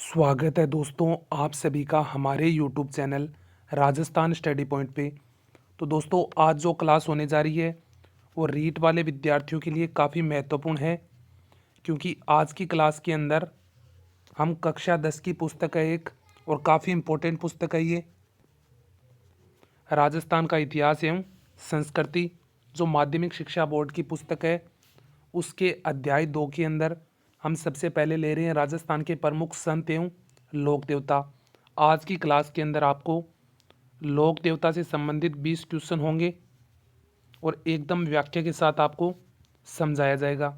स्वागत है दोस्तों आप सभी का हमारे YouTube channel Rajasthan study point पे। तो दोस्तों आज जो क्लास होने जा रही है वो रीट वाले विद्यार्थियों के लिए काफ़ी महत्वपूर्ण है, क्योंकि आज की क्लास के अंदर हम कक्षा 10 की पुस्तक है एक, और काफ़ी इम्पोर्टेंट पुस्तक है ये। राजस्थान का इतिहास एवं संस्कृति जो माध्यमिक शिक्षा बोर्ड की पुस्तक है, उसके अध्याय 2 के अंदर हम सबसे पहले ले रहे हैं राजस्थान के प्रमुख संत एवं लोक देवता। आज की क्लास के अंदर आपको लोक देवता से संबंधित 20 क्वेश्चन होंगे और एकदम व्याख्या के साथ आपको समझाया जाएगा।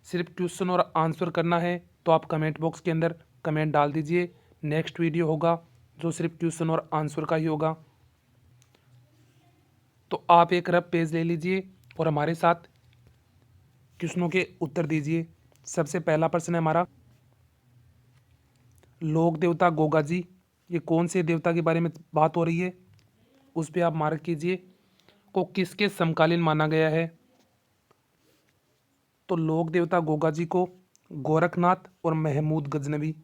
सिर्फ क्वेश्चन और आंसर करना है तो आप कमेंट बॉक्स के अंदर कमेंट डाल दीजिए। नेक्स्ट वीडियो होगा जो सिर्फ क्वेश्चन और आंसर का ही होगा। तो आप एक रफ पेज ले लीजिए और हमारे साथ क्वेश्चनों के उत्तर दीजिए। सबसे पहला प्रश्न है हमारा, लोक देवता गोगा जी ये कौन से देवता के बारे में बात हो रही है, उस पर आप मार्क कीजिए। को किसके समकालीन माना गया है? तो लोक देवता गोगा जी को गोरखनाथ और महमूद गजनवी,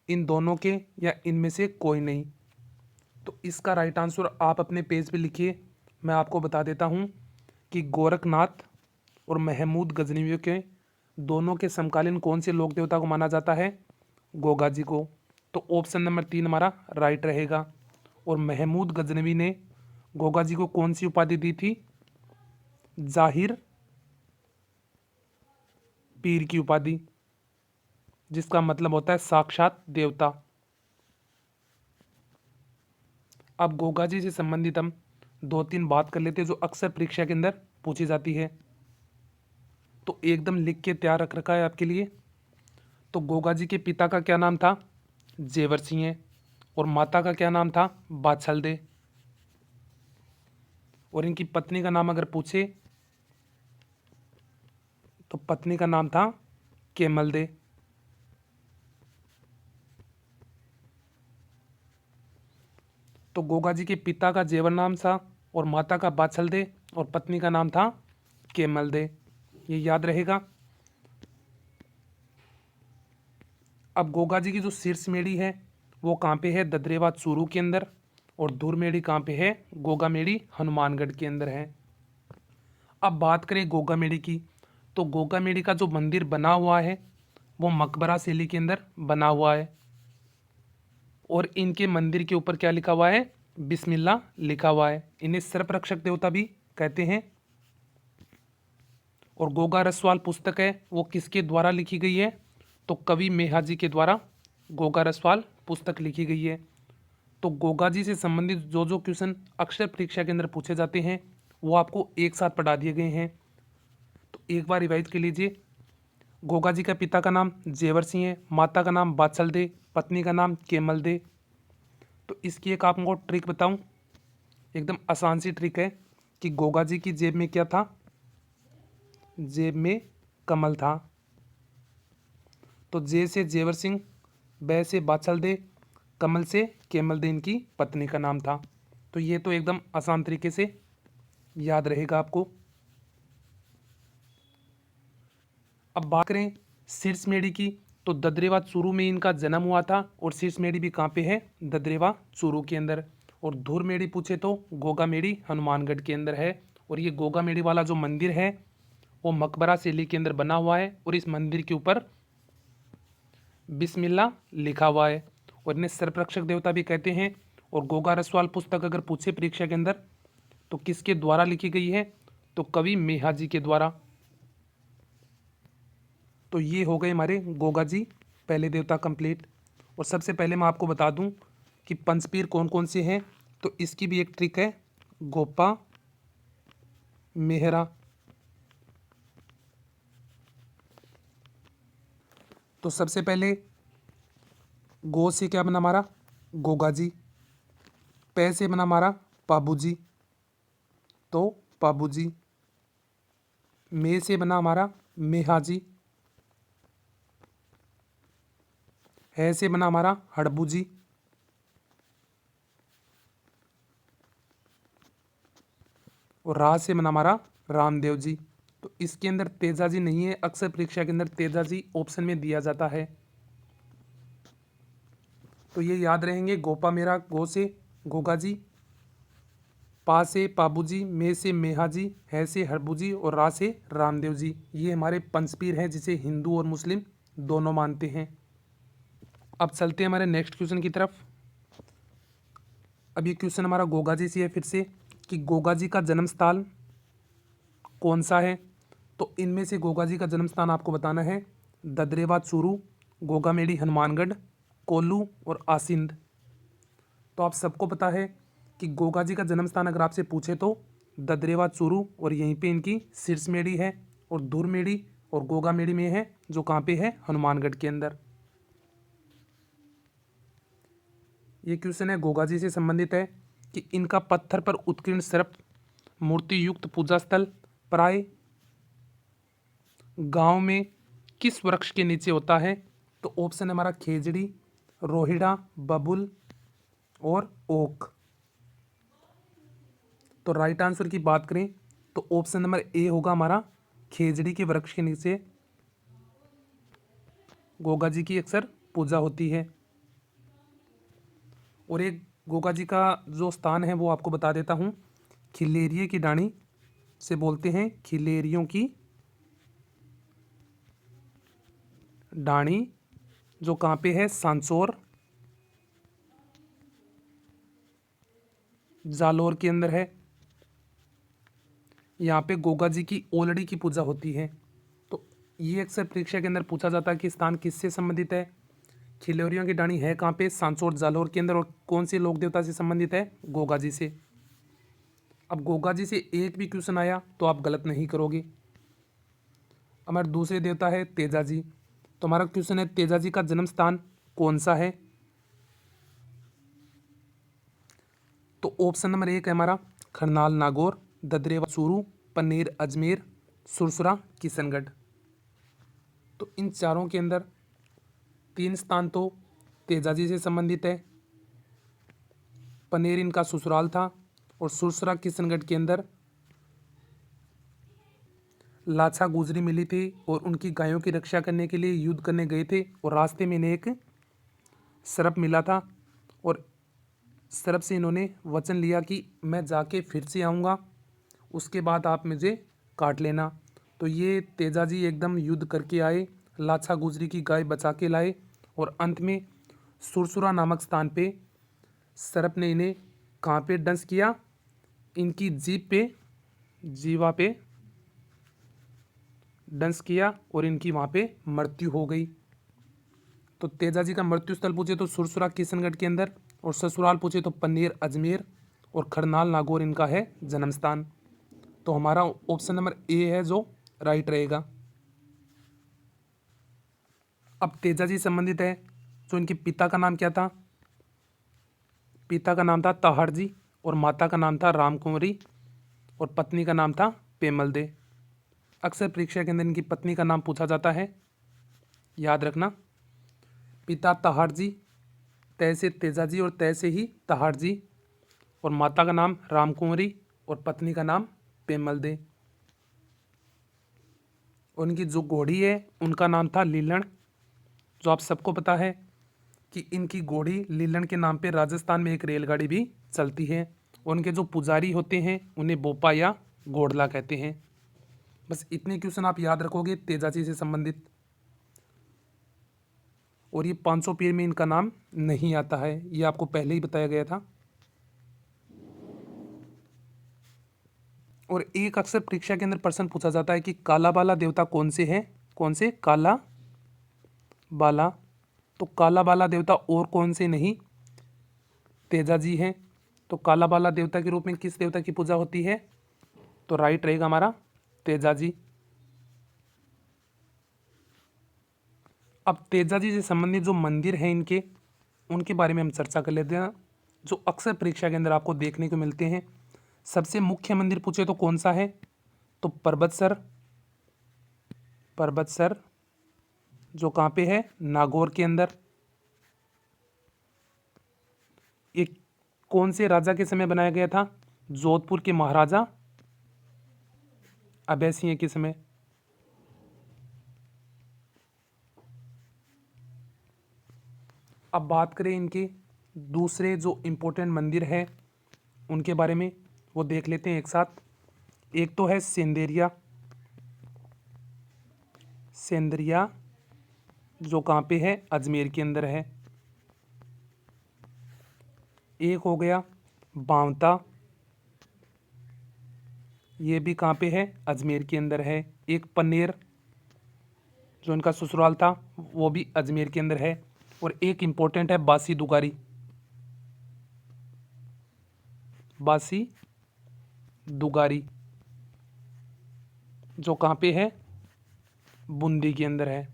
इन दोनों के या इनमें से कोई नहीं। तो इसका राइट आंसर आप अपने पेज पे लिखिए। मैं आपको बता देता हूँ कि गोरखनाथ और महमूद गजनवी के दोनों के समकालीन कौन से लोक देवता को माना जाता है? गोगा जी को। तो ऑप्शन नंबर 3 हमारा राइट रहेगा। और महमूद गजनवी ने गोगा जी को कौन सी उपाधि दी थी? जाहिर पीर की उपाधि, जिसका मतलब होता है साक्षात देवता। अब गोगा जी से संबंधित हम 2-3 बात कर लेते हैं जो अक्सर परीक्षा के अंदर पूछी जाती है, तो एकदम लिख के तैयार रख रखा है आपके लिए। तो गोगा जी के पिता का क्या नाम था? जेवर सिंह। और माता का क्या नाम था? बाछलदे। और इनकी पत्नी का नाम अगर पूछे तो पत्नी का नाम था केमलदे। तो गोगा जी के पिता का जेवर नाम था और माता का बाछलदे और पत्नी का नाम था केमलदे, ये याद रहेगा। अब गोगा जी की जो शीर्ष मेढ़ी है वो कहाँ पे है? ददरेवा चूरू के अंदर। और धुर मेढ़ी कहाँ पे है? गोगा मेढ़ी हनुमानगढ़ के अंदर है। अब बात करें गोगा मेढ़ी की, तो गोगा मेढ़ी का जो मंदिर बना हुआ है वो मकबरा शैली के अंदर बना हुआ है। और इनके मंदिर के ऊपर क्या लिखा हुआ है? बिस्मिल्लाह लिखा हुआ है। इन्हें सर्परक्षक देवता भी कहते हैं। और गोगा रसवाल पुस्तक है वो किसके द्वारा लिखी गई है? तो कवि मेहाजी के द्वारा गोगा रसवाल पुस्तक लिखी गई है। तो गोगा जी से संबंधित जो जो क्वेश्चन अक्सर परीक्षा के अंदर पूछे जाते हैं वो आपको एक साथ पढ़ा दिए गए हैं, तो एक बार रिवाइज कर लीजिए। गोगा जी का पिता का नाम जेवर सिंह है, माता का नाम बाछलदे, पत्नी का नाम केमलदे। तो इसकी एक आपको ट्रिक बताऊं, एकदम आसान सी ट्रिक है कि गोगा जी की जेब में क्या था? जेब में कमल था। तो जे से जेवर सिंह, बै से बाछलदे, कमल से केमलदे इनकी पत्नी का नाम था। तो ये तो एकदम आसान तरीके से याद रहेगा आपको। अब बात करें शीर्ष मेढ़ी की, तो ददरेवा चूरू में इनका जन्म हुआ था और शीर्ष मेढ़ी भी कहाँ पे है? ददरेवा चूरू के अंदर। और धुर मेढ़ी पूछे तो गोगा मेढ़ी हनुमानगढ़ के अंदर है। और ये गोगा मेढ़ी वाला जो मंदिर है वो मकबरा शैली के अंदर बना हुआ है और इस मंदिर के ऊपर बिस्मिल्लाह लिखा हुआ है। और इन्हें सर्परक्षक देवता भी कहते हैं। और गोगा रसवाल पुस्तक अगर पूछे परीक्षा के अंदर तो किसके द्वारा लिखी गई है? तो कवि मेहाजी के द्वारा। तो ये हो गए हमारे गोगा जी पहले देवता कंप्लीट। और सबसे पहले मैं आपको बता दूं कि पंचपीर कौन कौन से हैं, तो इसकी भी एक ट्रिक है, गोपा, मेहरा। तो सबसे पहले गो से क्या बना हमारा? गोगा जी। पै से बना हमारा पाबू जी, तो पाबू जी। मे से बना हमारा मेहा जी। है से बना हमारा हड़बू जी। और रा से बना हमारा रामदेव जी। तो इसके अंदर तेजा जी नहीं है, अक्सर परीक्षा के अंदर तेजा जी ऑप्शन में दिया जाता है। तो ये याद रहेंगे, गोपा मेरा गो से गोगा जी, पा से पाबूजी, मे से मेहा जी, है से हरबू जी और रा से रामदेव जी। ये हमारे पंचपीर हैं जिसे हिंदू और मुस्लिम दोनों मानते हैं। अब चलते हैं हमारे नेक्स्ट क्वेश्चन की तरफ। अब ये क्वेश्चन हमारा गोगा जी से है फिर से, कि गोगा जी का जन्म स्थान कौन सा है। तो इनमें से गोगा जी का जन्म स्थान आपको बताना है ददरेवा चूरू, गोगामेड़ी हनुमानगढ़, कोल्लू और आसिंद। तो आप सबको पता है कि गोगा जी का जन्म स्थान अगर आपसे पूछे तो ददरेवा चूरू, और यहीं पे इनकी सिरसमेड़ी है, और धुरमेड़ी और गोगामेड़ी में है जो कहाँ पे है, हनुमानगढ़ के अंदर। ये क्वेश्चन है गोगा जी से संबंधित है कि इनका पत्थर पर उत्कीर्ण सर्प मूर्ति युक्त पूजा स्थल प्राय गांव में किस वृक्ष के नीचे होता है। तो ऑप्शन हमारा खेजड़ी, रोहिड़ा, बबुल और ओक। तो राइट आंसर की बात करें तो ऑप्शन नंबर ए होगा हमारा, खेजड़ी के वृक्ष के नीचे गोगा जी की अक्सर पूजा होती है। और एक गोगा जी का जो स्थान है वो आपको बता देता हूँ, खिलेरिये की डाणी से बोलते हैं, खिलेरियों की डाणी, जो कहाँ पे है, सांचौर जालोर के अंदर है। यहाँ पे गोगा जी की ओलड़ी की पूजा होती है। तो ये अक्सर परीक्षा के अंदर पूछा जाता है कि स्थान किससे संबंधित है। खिलेरियों की डाणी है कहाँ पे, सांचौर जालोर के अंदर, और कौन से लोक देवता से संबंधित है, गोगा जी से। अब गोगा जी से एक भी क्वेश्चन आया तो आप गलत नहीं करोगे। हमारे दूसरे देवता है तेजा जी। तो हमारा क्वेश्चन है तेजा जी का जन्म स्थान कौन सा है। तो ऑप्शन नंबर एक है हमारा खरनाल नागौर, ददरेवा चूरू, पन्नेर अजमेर, सुरसुरा किशनगढ़। तो इन चारों के अंदर तीन स्थान तो तेजा जी से संबंधित है, पनेर इनका ससुराल था, और सुरसुरा किशनगढ़ के अंदर लाछा गुजरी मिली थी और उनकी गायों की रक्षा करने के लिए युद्ध करने गए थे, और रास्ते में इन्हें एक सर्प मिला था, और सर्प से इन्होंने वचन लिया कि मैं जाके फिर से आऊँगा, उसके बाद आप मुझे काट लेना। तो ये तेजा जी एकदम युद्ध करके आए, लाछा गुजरी की गाय बचा के लाए, और अंत में सुरसुरा नामक स्थान पे सर्प ने इन्हें कहाँ पे डंस किया, इनकी जीभ पे, जीवा पे डंस किया, और इनकी वहाँ पे मृत्यु हो गई। तो तेजा जी का मृत्यु स्थल पूछे तो सुरसुरा किशनगढ़ के अंदर, और ससुराल पूछे तो पन्नेर अजमेर, और खरनाल नागौर इनका है जन्म स्थान। तो हमारा ऑप्शन नंबर ए है जो राइट रहेगा। अब तेजा जी संबंधित है, जो इनके पिता का नाम क्या था। पिता का नाम था ताहड़ जी, और माता का नाम था रामकुंवरी, और पत्नी का नाम था पेमल दे। अक्सर परीक्षा के अंदर इनकी पत्नी का नाम पूछा जाता है, याद रखना। पिता ताहड़ जी, तय से तेजा जी और तय से ही ताहड़ जी, और माता का नाम रामकुंवरी और पत्नी का नाम पेमल दे। उनकी जो घोड़ी है उनका नाम था लीलन, जो आप सबको पता है कि इनकी घोड़ी लीलन के नाम पे राजस्थान में एक रेलगाड़ी भी चलती है। उनके जो पुजारी होते हैं उन्हें बोपा या घोड़ला कहते हैं। बस इतने क्वेश्चन आप याद रखोगे तेजाजी से संबंधित। और ये 500 पीर में इनका नाम नहीं आता है, ये आपको पहले ही बताया गया था। और एक अक्सर परीक्षा के अंदर प्रश्न पूछा जाता है कि काला बाला देवता कौन से हैं, कौन से, काला बाला। तो काला बाला देवता और कौन से नहीं, तेजा जी हैं। तो काला बाला देवता के रूप में किस देवता की पूजा होती है, तो राइट रहेगा हमारा तेजा जी। अब तेजा जी से संबंधित जो मंदिर हैं इनके, उनके बारे में हम चर्चा कर लेते हैं, जो अक्सर परीक्षा के अंदर आपको देखने को मिलते हैं। सबसे मुख्य मंदिर पूछे तो कौन सा है, तो पर्वतसर, पर्वतसर जो कहाँ पे है, नागौर के अंदर। ये कौन से राजा के समय बनाया गया था, जोधपुर के महाराजा अभय सिंह के समय। अब बात करें इनके दूसरे जो इम्पोर्टेंट मंदिर है उनके बारे में, वो देख लेते हैं एक साथ। एक तो है सेंदेरिया, सेंदरिया जो कहाँ पे है, अजमेर के अंदर है। एक हो गया बांवता, ये भी कहाँ पे है, अजमेर के अंदर है। एक पन्नेर जो इनका ससुराल था वो भी अजमेर के अंदर है। और एक इम्पोर्टेंट है बासी दुगारी, बासी दुगारी जो कहाँ पे है, बूंदी के अंदर है।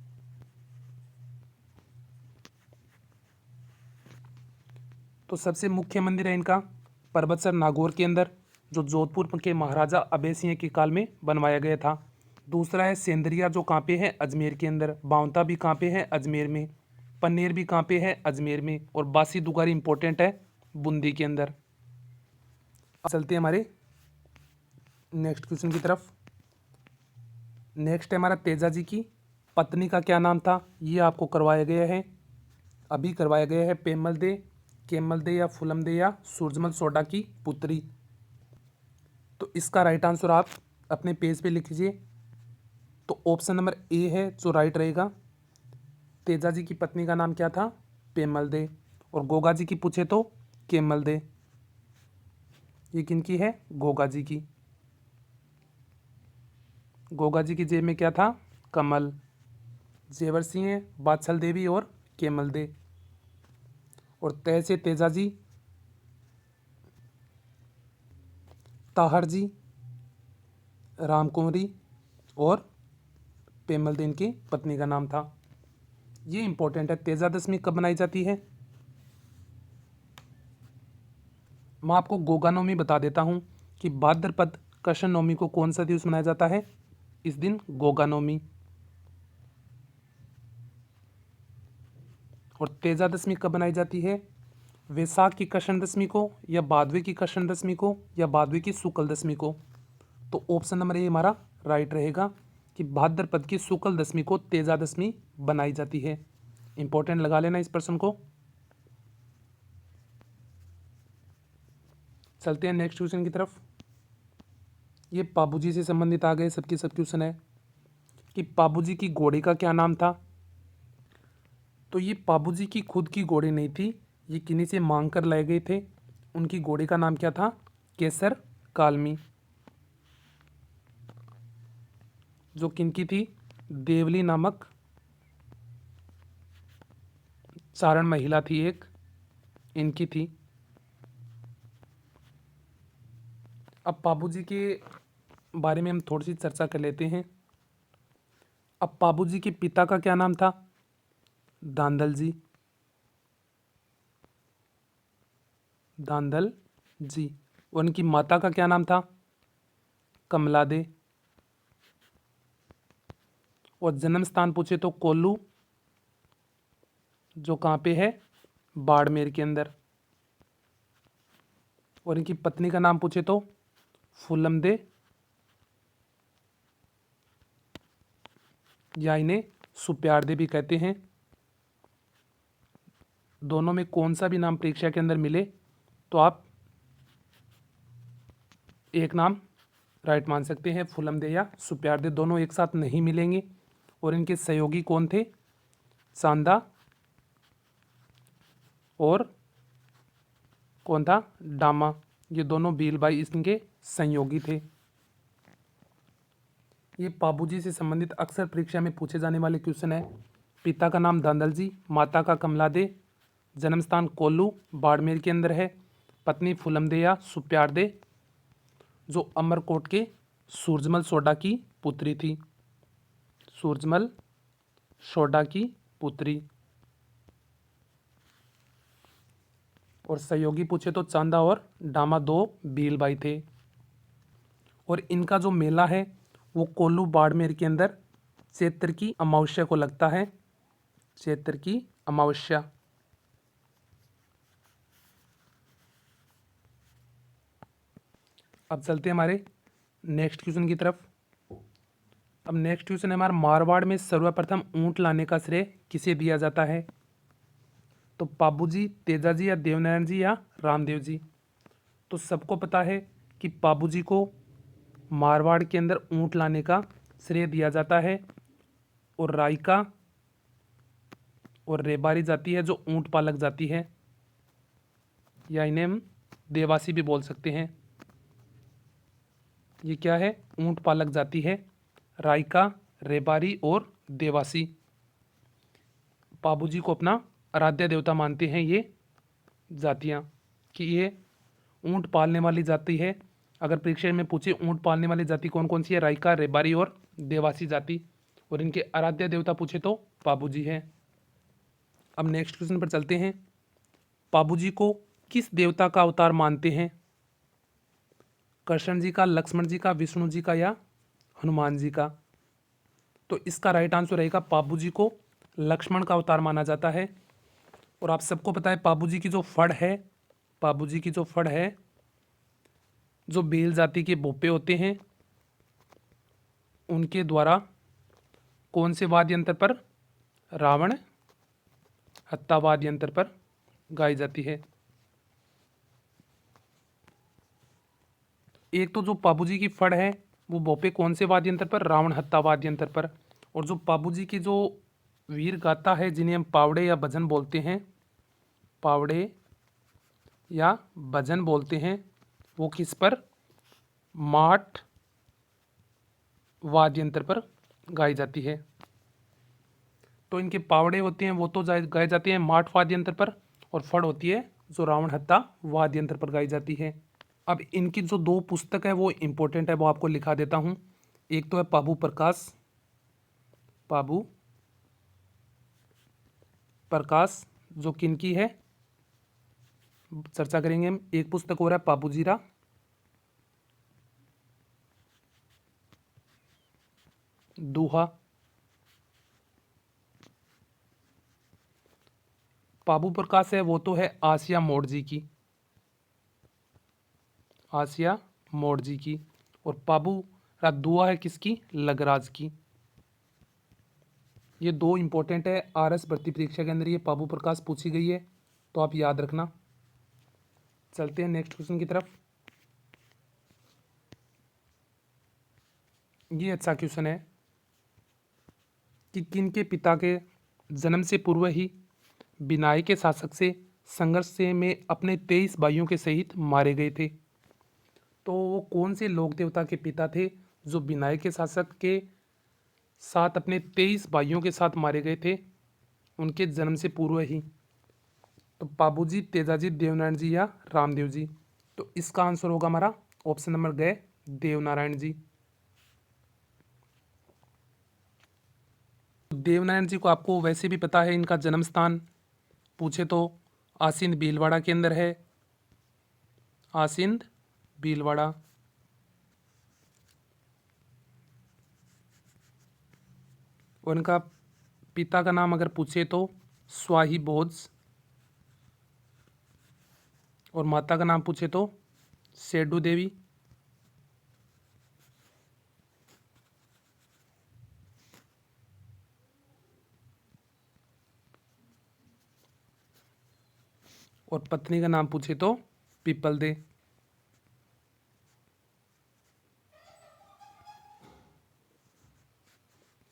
तो सबसे मुख्य मंदिर है इनका पर्वतसर नागौर के अंदर, जो जोधपुर के महाराजा अभय सिंह के काल में बनवाया गया था। दूसरा है सेंदरिया जो कहाँ पे है, अजमेर के अंदर। बांवता भी कहाँ पे है, अजमेर में। पन्नेर भी कहाँ पे है, अजमेर में। और बासी दुगारी इंपॉर्टेंट है, बूंदी के अंदर। अब चलते हैं हमारे नेक्स्ट क्वेश्चन की तरफ। नेक्स्ट है हमारा तेजा जी की पत्नी का क्या नाम था, ये आपको करवाया गया है, अभी करवाया गया है। पेमल दे, केमल दे या फुलम दे या सूरजमल सोडा की पुत्री। तो इसका राइट आंसर आप अपने पेज पे लिख लीजिए। तो ऑप्शन नंबर ए है जो राइट रहेगा। तेजा जी की पत्नी का नाम क्या था, पेमल दे। और गोगा जी की पूछे तो केमल दे। ये किनकी है, गोगा जी की। गोगा जी की जेब में क्या था, कमल। जेवर सिंह, बादशाह देवी और केमल दे। और तय से तेजा जी, ताहर जी, रामकुंवरी और पेमल दे इनकी पत्नी का नाम था। ये इंपॉर्टेंट है। तेजा दशमी कब मनाई जाती है, मैं आपको गोगा नवमी बता देता हूँ कि भाद्रपद कृष्ण नवमी को कौन सा दिवस मनाया जाता है, इस दिन गोगा नवमी। और तेजा दशमी कब मनाई जाती है, वैसाख की कृष्ण दशमी को या भादवे की कृष्ण दशमी को या भादवे की शुक्ल दशमी को। तो ऑप्शन नंबर ए हमारा राइट रहेगा कि भाद्रपद की शुक्ल दशमी को तेजा दशमी बनाई जाती है। इंपॉर्टेंट लगा लेना इस प्रश्न को। चलते हैं नेक्स्ट क्वेश्चन की तरफ। ये पाबूजी से संबंधित आ गए सबके सब क्वेश्चन है कि पाबूजी की घोड़े का क्या नाम था। तो ये पाबूजी की खुद की घोड़ी नहीं थी, ये किन्हीं से मांग कर लाए गए थे। उनकी घोड़ी का नाम क्या था, केसर कालमी। जो किनकी थी, देवली नामक चारण महिला थी एक, इनकी थी। अब पाबूजी के बारे में हम थोड़ी सी चर्चा कर लेते हैं। अब पाबूजी के पिता का क्या नाम था, धांधल जी, धांधल जी। और उनकी माता का क्या नाम था, कमला दे। और जन्म स्थान पूछे तो कोल्लू जो कहाँ पे है, बाड़मेर के अंदर। और इनकी पत्नी का नाम पूछे तो फूलम दे या इन्हें सुप्यार दे भी कहते हैं। दोनों में कौन सा भी नाम परीक्षा के अंदर मिले तो आप एक नाम राइट मान सकते हैं, फूलम दे या सुप्यार दे। दोनों एक साथ नहीं मिलेंगे। और इनके सहयोगी कौन थे, सांदा और कौन था, डामा। ये दोनों भीलभाई इनके संयोगी थे। ये पाबूजी से संबंधित अक्सर परीक्षा में पूछे जाने वाले क्वेश्चन है। पिता का नाम धांधल जी, माता का कमला दे, जन्म स्थान कोल्लू बाड़मेर के अंदर है, पत्नी फूलम दे या सुप्यार दे जो अमरकोट के सूरजमल सोडा की पुत्री थी, सूरजमल सोडा की पुत्री। और सहयोगी पूछे तो चांदा और डामा दो भीलभाई थे। और इनका जो मेला है वो कोल्लू बाड़मेर के अंदर चैत्र की अमावस्या को लगता है, चैत्र की अमावस्या। अब चलते हैं हमारे नेक्स्ट क्वेश्चन की तरफ। अब नेक्स्ट क्वेश्चन है हमारा, मारवाड़ में सर्वप्रथम ऊंट लाने का श्रेय किसे दिया जाता है। तो पाबूजी, तेजाजी या देवनारायण जी या रामदेव जी। तो सबको पता है कि पाबूजी को मारवाड़ के अंदर ऊंट लाने का श्रेय दिया जाता है, और रायका और रेबारी जाति है जो ऊंट पालक जाति है, या इन्हें हम देवासी भी बोल सकते हैं। ये क्या है? ऊंट पालक जाति है, रायका, रेबारी और देवासी। पाबूजी को अपना आराध्य देवता मानते हैं ये जातियाँ, कि ये ऊंट पालने वाली जाति है। अगर परीक्षा में पूछे ऊंट पालने वाली जाति कौन कौन सी है, रायका, रेबारी और देवासी जाति, और इनके आराध्य देवता पूछे तो पाबूजी है। अब नेक्स्ट क्वेश्चन पर चलते हैं। पाबूजी को किस देवता का अवतार मानते हैं? कृष्ण जी का, लक्ष्मण जी का, विष्णु जी का या हनुमान जी का? तो इसका राइट आंसर रहेगा पाबूजी को लक्ष्मण का अवतार माना जाता है। और आप सबको पता है पाबूजी की जो फड़ है, पाबूजी की जो फड़ है, जो बेल जाति के भोपे होते हैं, उनके द्वारा कौन से वाद्य यंत्र पर? रावण हत्ता वाद्य यंत्र पर गाई जाती है। एक तो जो पाबूजी की फड़ है वो भोपे कौन से वाद्य यंत्र पर? रावण हत्ता वाद्य यंत्र पर। और जो पाबूजी की जो वीर गाथा है, जिन्हें हम पावड़े या भजन बोलते हैं, पावड़े या भजन बोलते हैं, वो किस पर? माठ वाद्य यंत्र पर गाई जाती है। तो इनके पावड़े होते हैं वो तो गाए जाते हैं माठ वाद्य यंत्र पर, और फड़ होती है जो रावण हत्ता वाद्य यंत्र पर गाई जाती है। अब इनकी जो दो पुस्तक है वो इम्पोर्टेंट है, वो आपको लिखा देता हूँ। एक तो है पाबू प्रकाश, पाबू प्रकाश, जो किनकी है चर्चा करेंगे हम। एक पुस्तक और है पाबूजीरा, दोहा। पाबू प्रकाश है वो तो है आसिया मोड़ जी की, आसिया मोड़ जी की। और पाबू दुआ है किसकी? लगराज की। ये दो इंपॉर्टेंट है, आरएस भर्ती परीक्षा के अंदर ये पाबू प्रकाश पूछी गई है, तो आप याद रखना। चलते हैं नेक्स्ट क्वेश्चन की तरफ। ये अच्छा क्वेश्चन है कि किनके पिता के जन्म से पूर्व ही बिनाई के शासक से संघर्ष से में अपने 23 भाइयों के सहित मारे गए थे। तो वो कौन से लोक देवता के पिता थे जो बिनाई के शासक के साथ अपने 23 भाइयों के साथ मारे गए थे उनके जन्म से पूर्व ही? तो पाबूजी, तेजाजी, देवनारायण जी या रामदेव जी? तो इसका आंसर होगा हमारा ऑप्शन नंबर गए देवनारायण जी। देवनारायण जी को आपको वैसे भी पता है, इनका जन्म स्थान पूछे तो आसिंद भीलवाड़ा के अंदर है, आसिंद भीलवाड़ा। और इनका पिता का नाम अगर पूछे तो स्वाही बोझ, और माता का नाम पूछे तो सेडू देवी। और पत्नी का नाम पूछे तो पीपल दे।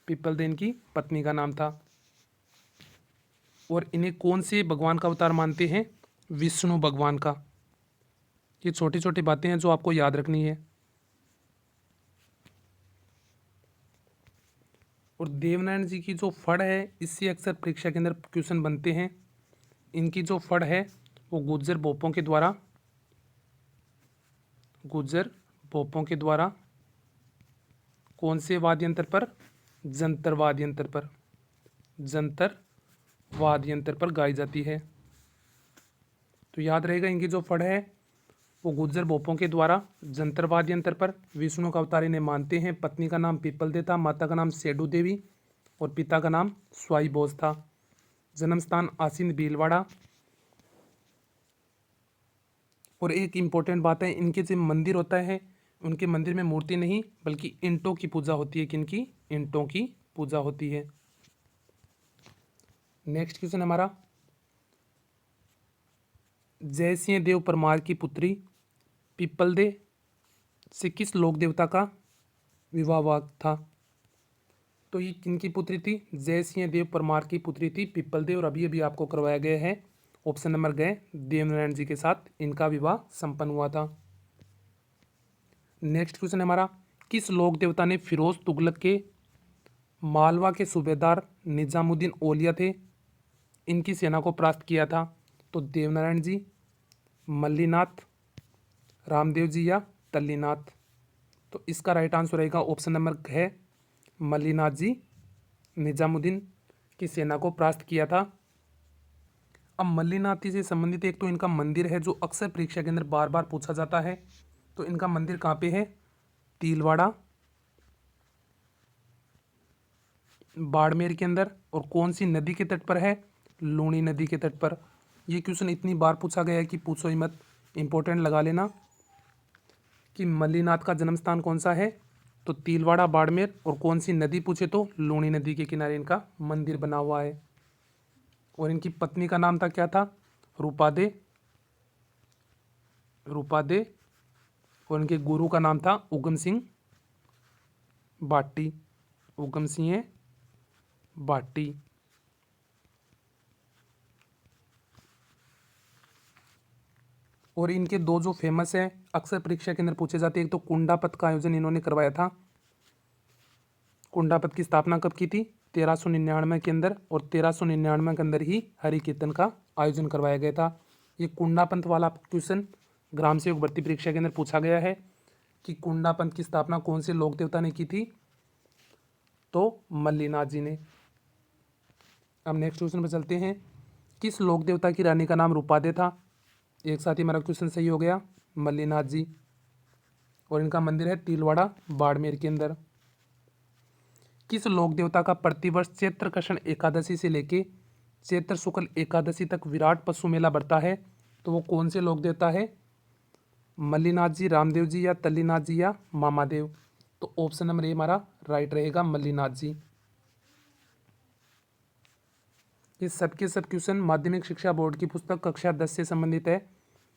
पीपल दे इनकी पत्नी का नाम था। और इन्हें कौन से भगवान का अवतार मानते हैं? विष्णु भगवान का। ये छोटी छोटी बातें हैं जो आपको याद रखनी है। और देवनारायण जी की जो फड़ है, इससे अक्सर परीक्षा के अंदर क्वेश्चन बनते हैं। इनकी जो फड़ है वो गुर्जर भोपों के द्वारा, गुर्जर भोपों के द्वारा कौन से वाद्य यंत्र पर? जंतर वाद्य यंत्र पर, जंतर वाद्य यंत्र पर गाई जाती है। तो याद रहेगा इनकी जो फड़ है वो गुर्जर भोपों के द्वारा जंतर वाद्य यंत्र पर विष्णु का अवतार इन्हें मानते हैं। पत्नी का नाम पीपल दे था, माता का नाम सेडू देवी और पिता का नाम स्वाई बोस था। जन्म स्थान आसिंद भीलवाड़ा। और एक इम्पोर्टेंट बात है, इनके जो मंदिर होता है उनके मंदिर में मूर्ति नहीं बल्कि ईंटों की पूजा होती है। किनकी? ईंटों की पूजा होती है। नेक्स्ट क्वेश्चन हमारा, जयसिंह देव परमार की पुत्री पिप्पलदेव से किस लोक देवता का विवाह हुआ था? तो ये किनकी पुत्री थी? जयसिंह देव परमार की पुत्री थी पिप्पलदेव, और अभी अभी आपको करवाया गया है ऑप्शन नंबर ग, देवनारायण जी के साथ इनका विवाह संपन्न हुआ था। नेक्स्ट क्वेश्चन है हमारा, किस लोक देवता ने फिरोज तुगलक के मालवा के सूबेदार निजामुद्दीन औलिया थे, इनकी सेना को परास्त किया था? तो देवनारायण जी, मल्लीनाथ, रामदेव जी या तल्लीनाथ? तो इसका राइट आंसर रहेगा ऑप्शन नंबर है मल्लीनाथ जी, निजामुद्दीन की सेना को परास्त किया था। अब मल्लीनाथ जी से संबंधित एक तो इनका मंदिर है जो अक्सर परीक्षा के अंदर बार बार पूछा जाता है। तो इनका मंदिर कहाँ पे है? तिलवाड़ा, बाड़मेर के अंदर। और कौन सी नदी के तट पर है? लूनी नदी के तट पर। ये क्वेश्चन इतनी बार पूछा गया है कि पूछो ही मत, इंपॉर्टेंट लगा लेना कि मल्लीनाथ का जन्म स्थान कौन सा है? तो तिलवाड़ा, बाड़मेर। और कौन सी नदी पूछे तो लूनी नदी के किनारे इनका मंदिर बना हुआ है। और इनकी पत्नी का नाम था, क्या था? रूपादे, रूपादे। और इनके गुरु का नाम था उगम सिंह भाटी, उगम सिंह भाटी। और इनके दो जो फेमस है अक्सर परीक्षा के अंदर पूछे जाते हैं, एक तो कुंडापत का आयोजन इन्होंने करवाया था। कुंडापत की स्थापना कब की थी? 1399 के अंदर। और 1399 के अंदर ही हरि कीर्तन का आयोजन करवाया गया था। ये कुंडापंथ वाला क्वेश्चन ग्राम सेवक भर्ती परीक्षा के अंदर पूछा गया है कि कुंडापंथ की स्थापना कौन से लोक देवता ने की थी? तो मल्लीनाथ जी ने। अब नेक्स्ट क्वेश्चन पर चलते हैं, किस लोक देवता की रानी का नाम रूपादे था? एक साथ ही हमारा क्वेश्चन सही हो गया, मल्लीनाथ जी। और इनका मंदिर है तिलवाड़ा, बाड़मेर के अंदर। किस लोक देवता का प्रतिवर्ष चैत्र कृष्ण एकादशी से लेके चैत्र शुक्ल एकादशी तक विराट पशु मेला बढ़ता है? तो वो कौन से लोक देवता है? मल्लीनाथ जी, रामदेव जी या तल्लीनाथ जी या मामादेव? तो ऑप्शन नंबर ए हमारा राइट रहेगा, मल्लीनाथ जी। ये सबके सब क्वेश्चन माध्यमिक शिक्षा बोर्ड की पुस्तक कक्षा 10 से संबंधित है,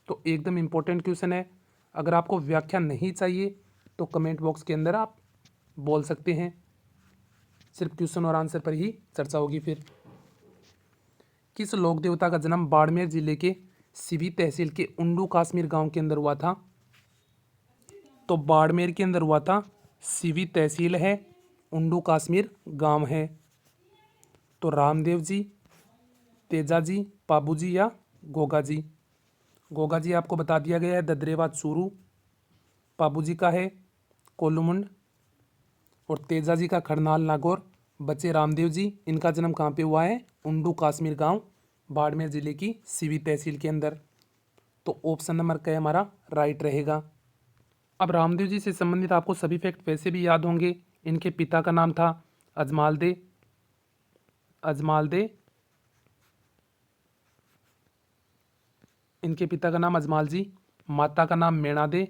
तो एकदम इम्पोर्टेंट क्वेश्चन है। अगर आपको व्याख्या नहीं चाहिए तो कमेंट बॉक्स के अंदर आप बोल सकते हैं, सिर्फ क्वेश्चन और आंसर पर ही चर्चा होगी। फिर किस लोक देवता का जन्म बाड़मेर जिले के सिवी तहसील के उंडू काश्मीर गांव के अंदर हुआ था? तो बाड़मेर के अंदर हुआ था, सिवी तहसील है, उंडू काश्मीर गांव है। तो रामदेव जी, तेजा जी, पाबू जी या गोगा जी? गोगा जी आपको बता दिया गया है, ददरेवा चूरू। पाबू जी का है कोलुमुंड। और तेजा जी का खड़नाल नागौर। बचे रामदेव जी, इनका जन्म कहाँ पे हुआ है? उंडू काश्मीर गांव, बाड़मेर जिले की सिवी तहसील के अंदर। तो ऑप्शन नंबर क हमारा राइट रहेगा। अब रामदेव जी से संबंधित आपको सभी फैक्ट वैसे भी याद होंगे। इनके पिता का नाम था अजमाल दे, अजमाल दे। इनके पिता का नाम अजमाल जी, माता का नाम मेणा दे,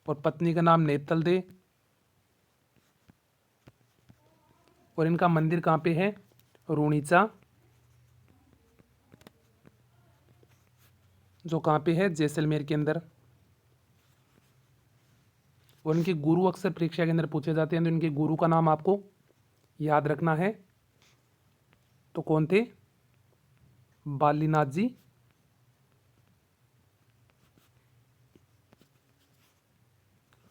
और पत्नी का नाम नेतल दे। और इनका मंदिर कहाँ पे है? रूणीचा, जो कहाँ पे है? जैसलमेर के अंदर। और इनके गुरु अक्सर परीक्षा के अंदर पूछे जाते हैं, तो इनके गुरु का नाम आपको याद रखना है। तो कौन थे? बालीनाथ जी।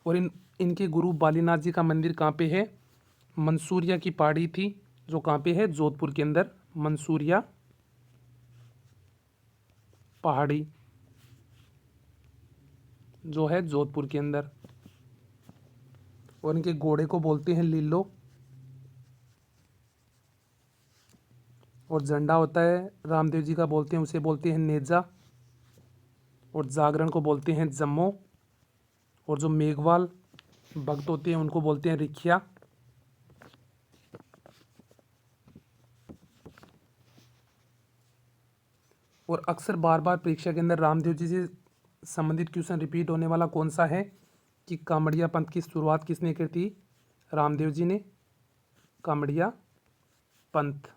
और इनके गुरु बालीनाथ जी का मंदिर कहाँ पे है? मंसूरिया की पहाड़ी थी, जो कहाँ पे है? जोधपुर के अंदर, मंसूरिया पहाड़ी जो है जोधपुर के अंदर। और इनके घोड़े को बोलते हैं लीलो। और झंडा होता है रामदेव जी का, बोलते हैं उसे बोलते हैं नेजा। और जागरण को बोलते हैं जम्मो। और जो मेघवाल भक्त होते हैं उनको बोलते हैं रिखिया। और अक्सर बार बार परीक्षा के अंदर रामदेव जी से संबंधित क्वेश्चन रिपीट होने वाला कौन सा है कि कामड़िया पंथ की शुरुआत किसने की थी? रामदेव जी ने, कामड़िया पंथ।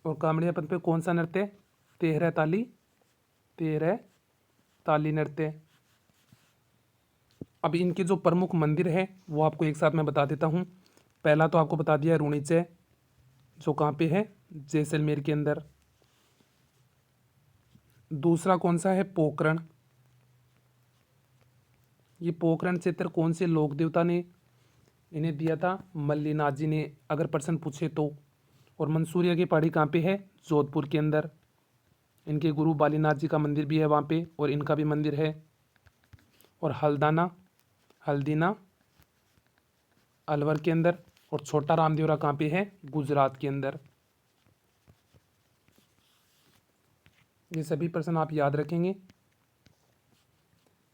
और कामड़िया पंथ पे कौन सा नृत्य? तेहरा ताली नृत्य। अब इनके जो प्रमुख मंदिर है वो आपको एक साथ मैं बता देता हूँ। पहला तो आपको बता दिया रुणीचे, जो कहाँ पे है? जैसलमेर के अंदर। दूसरा कौन सा है? पोखरण। ये पोखरण क्षेत्र कौन से लोक देवता ने इन्हें दिया था? मल्लीनाथ जी ने, अगर प्रश्न पूछे तो। और मंसूरिया की पहाड़ी कहाँ पे है? जोधपुर के अंदर। इनके गुरु बालीनाथ जी का मंदिर भी है वहाँ पे, और इनका भी मंदिर है। और हल्दीना अलवर के अंदर। और छोटा रामदेवरा कहाँ पे है? गुजरात के अंदर। ये सभी प्रश्न आप याद रखेंगे।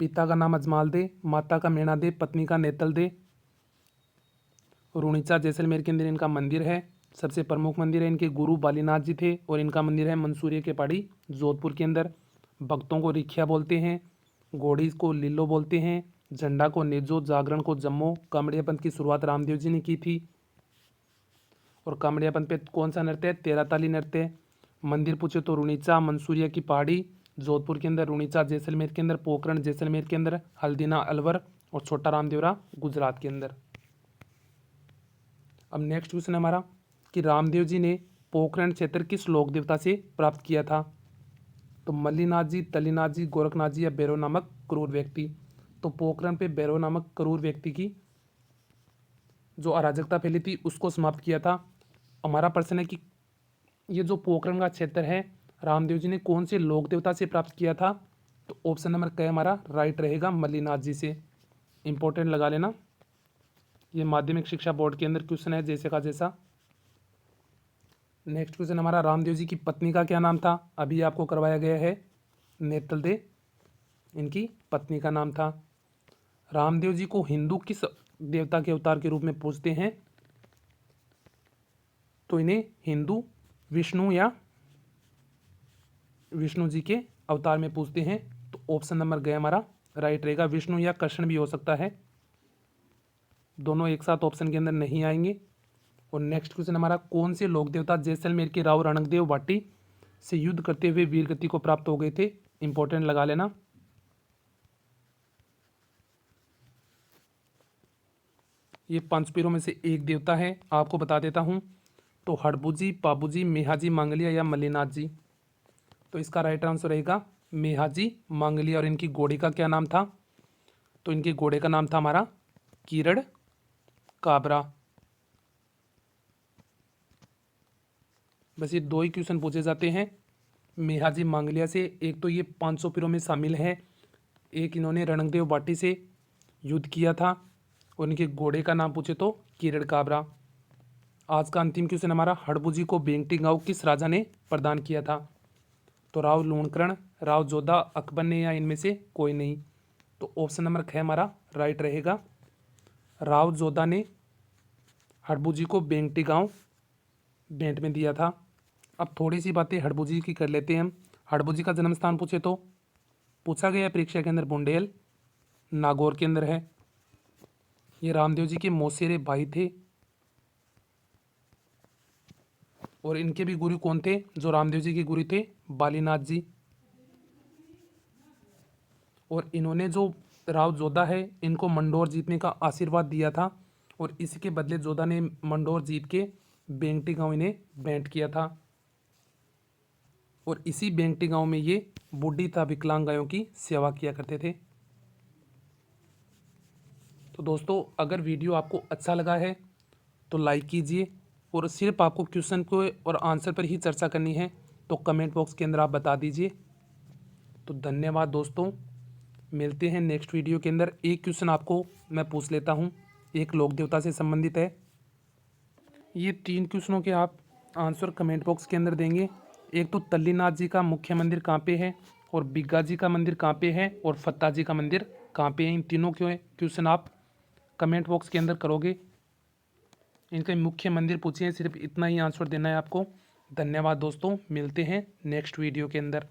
पिता का नाम अजमाल दे, माता का मेणा दे, पत्नी का नेतल दे। रुणीचा जैसलमेर के अंदर इनका मंदिर है, सबसे प्रमुख मंदिर है। इनके गुरु बालीनाथ जी थे, और इनका मंदिर है मंसूरिया के पहाड़ी जोधपुर के अंदर। भक्तों को रिखिया बोलते हैं, घोड़ी को लिल्लो बोलते हैं, झंडा को नेजो, जागरण को जम्मो। कामड़िया पंथ की शुरुआत रामदेव जी ने की थी। और कामड़िया पंथ पे कौन सा नृत्य है? तेरा ताली नृत्य। मंदिर पूछे तो रुणीचा मंसूरिया की पहाड़ी जोधपुर के अंदर, रुणीचा जैसलमेर के अंदर, पोखरण जैसलमेर के अंदर, हल्दीना अलवर, और छोटा रामदेवरा गुजरात के अंदर। अब नेक्स्ट क्वेश्चन हमारा कि रामदेव जी ने पोखरण क्षेत्र किस लोक देवता से प्राप्त किया था? तो मल्लीनाथ जी, तलीनाथ जी, गोरखनाथ जी, या भैरव नामक क्रूर व्यक्ति। तो पोखरण पे भैरव नामक क्रूर व्यक्ति की जो अराजकता फैली थी उसको समाप्त किया था। हमारा प्रश्न है कि ये जो पोखरण का क्षेत्र है रामदेव जी ने कौन से लोक देवता से प्राप्त किया था? तो ऑप्शन नंबर क हमारा राइट रहेगा, मल्लीनाथ जी से। इंपॉर्टेंट लगा लेना, ये माध्यमिक शिक्षा बोर्ड के अंदर क्वेश्चन है जैसे का जैसा। नेक्स्ट क्वेश्चन हमारा, रामदेव जी की पत्नी का क्या नाम था? अभी आपको करवाया गया है, नेतल दे इनकी पत्नी का नाम था। रामदेव जी को हिंदू किस देवता के अवतार के रूप में पूजते हैं? तो इन्हें हिंदू विष्णु या विष्णु जी के अवतार में पूजते हैं। तो ऑप्शन नंबर ग हमारा राइट रहेगा, विष्णु या कृष्ण भी हो सकता है, दोनों एक साथ ऑप्शन के अंदर नहीं आएंगे। और नेक्स्ट क्वेश्चन हमारा, कौन से लोक देवता जैसलमेर के राव रणकदेव भाटी से युद्ध करते हुए वीर गति को प्राप्त हो गए थे? इंपॉर्टेंट लगा लेना। ये पांच पीरों में से एक देवता है, आपको बता देता हूं। तो हड़बूजी, पाबूजी, मेहाजी, मांगलिया या मल्लीनाथ जी। तो इसका राइट आंसर रहेगा मेहाजी मांगलिया। और इनकी घोड़े का क्या नाम था? तो इनके घोड़े का नाम था हमारा कीरड़ काबरा। बस ये दो ही क्वेश्चन पूछे जाते हैं मेहाजी मांगलिया से। एक तो ये 500 पीरों में शामिल है, एक इन्होंने रणकदेव भाटी से युद्ध किया था, और इनके घोड़े का नाम पूछे तो कीरड़ काबरा। आज का अंतिम क्वेश्चन हमारा, हड़बूजी को बेंगटी गांव किस राजा ने प्रदान किया था? तो राव लूणकरण, राव जोधा, अकबर ने, या इनमें से कोई नहीं। तो ऑप्शन नंबर ख हमारा राइट रहेगा, राव जोधा ने हड़बूजी को बेंगटी गांव भेंट में दिया था। अब थोड़ी सी बातें हड़बूजी की कर लेते हैं हम। हड़बूजी का जन्म स्थान पूछे तो पूछा गया परीक्षा के अंदर, बुंडेल नागौर के अंदर है। ये रामदेव जी के मौसेरे भाई थे, और इनके भी गुरु कौन थे? जो रामदेव जी के गुरु थे, बालीनाथ जी। और इन्होंने जो राव जोधा है इनको मंडोर जीतने का आशीर्वाद दिया था, और इसके बदले जोधा ने मंडोर जीत के बेंगटी गांव इन्हें भेंट किया था। और इसी बेंगटी गांव में ये बूढ़ी तथा विकलांग गायों की सेवा किया करते थे। तो दोस्तों, अगर वीडियो आपको अच्छा लगा है तो लाइक कीजिए, और सिर्फ आपको क्वेश्चन को और आंसर पर ही चर्चा करनी है तो कमेंट बॉक्स के अंदर आप बता दीजिए। तो धन्यवाद दोस्तों, मिलते हैं नेक्स्ट वीडियो के अंदर। एक क्वेश्चन आपको मैं पूछ लेता हूँ, एक लोक देवता से संबंधित है। ये 3 क्वेश्चनों के आप आंसर कमेंट बॉक्स के अंदर देंगे। एक तो तल्लीनाथ जी का मुख्य मंदिर कहाँ पे है, और बिग्गा जी का मंदिर कहाँ पे है, और फत्ता जी का मंदिर कहाँ पे है। इन तीनों के क्वेश्चन आप कमेंट बॉक्स के अंदर करोगे। इनके मुख्य मंदिर पूछिए, सिर्फ इतना ही आंसर देना है आपको। धन्यवाद दोस्तों, मिलते हैं नेक्स्ट वीडियो के अंदर।